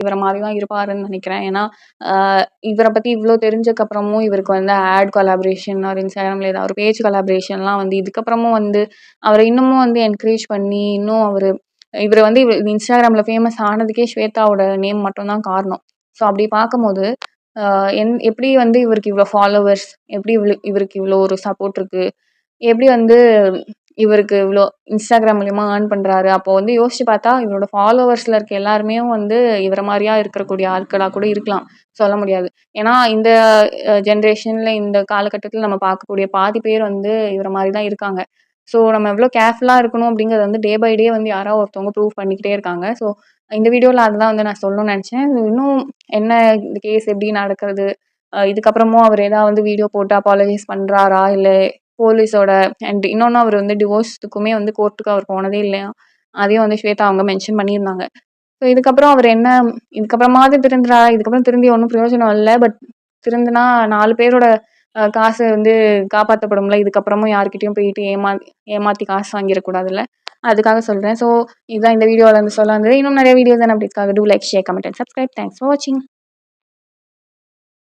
இவர மாரி தான் இருப்பாருன்னு நினைக்கிறேன். ஏன்னா, அ இவர பத்தி இவ்ளோ தெரிஞ்சக்கப்புறமும் இவருக்கு வந்து ஆட் கொலாபரேஷன் ஆர் Instagramல ஏதாவது ஒரு பேஜ் கொலாபரேஷன்லாம் வந்து இதுக்கப்புறமும் வந்து அவர இன்னமும் வந்து என்கரேஜ் பண்ணி, இன்னும் இவரு வந்து Instagramல ஃபேமஸ் ஆனதுக்கே ஸ்வேதாவோட நேம் மட்டும் தான் காரணம். ஸோ அப்படி பார்க்கும்போது, அ எப்படி வந்து இவருக்கு இவ்ளோ ஃபாலோவர்ஸ், எப்படி இவருக்கு இவ்ளோ ஒரு சப்போர்ட் இருக்கு, எப்படி வந்து இவருக்கு இவ்ளோ Instagram மூலியமா ஏர்ன் பண்றாரு. அப்போ வந்து யோசிச்சு பார்த்தா, இவரோட ஃபாலோவர்ஸ்ல இருக்க எல்லாருமே வந்து இவர மாரியா இருக்கக்கூடிய ஆட்களா கூட இருக்கலாம். சொல்ல முடியாது. ஏன்னா, இந்த ஜெனரேஷன்ல இந்த காலகட்டத்தில நம்ம பார்க்கக்கூடிய பாதி பேர் வந்து இவர மாரி தான் இருக்காங்க. ஸோ நம்ம எவ்ளோ கேர்ஃபுல்லா இருக்கணும் அப்படிங்கிறது வந்து டே பை டே வந்து யாரோ ஒருத்தவங்க ப்ரூவ் பண்ணிக்கிட்டே இருக்காங்க. ஸோ இந்த வீடியோல அதுதான் வந்து நான் சொல்லணும்னு நெனச்சேன். இன்னும் என்ன இந்த கேஸ் எப்படி நடக்குறது? இதுக்கப்புறமும் அவர் ஏதாவது வந்து வீடியோ போட்டு அப்பாலஜைஸ் பண்றாரா? இல்ல போலீஸோட அண்ட் இன்னொன்னு அவர் வந்து டிவோர்ஸ்க்குமே வந்து கோர்ட்டுக்கு அவர் போனதே இல்லையாம். அதையும் வந்து ஸ்வேதா அவங்க மென்ஷன் பண்ணியிருந்தாங்க. ஸோ இதுக்கப்புறம் அவர் என்ன இதுக்கப்புறமாவது திருந்துறாரா? இதுக்கப்புறம் திருந்தி ஒண்ணும் பிரயோஜனம் இல்ல. பட் திருந்துனா 4 பேரோட காசு வந்து காப்பாத்தப்படும்ல. இதுக்கப்புறமும் யார்கிட்டயும் போயிட்டு ஏமாத்தி காசு வாங்கிரக்கூடாதுல்ல. அதுக்காக சொல்றேன். ஸோ இதுதான் இந்த வீடியோல வந்து சொல்ல வந்தது. இன்னும் நெறைய வீடியோஸ் அண்ட் அப்டேட்ஸ்க்காக do like, share, comment and subscribe. Thanks for வாட்சிங்.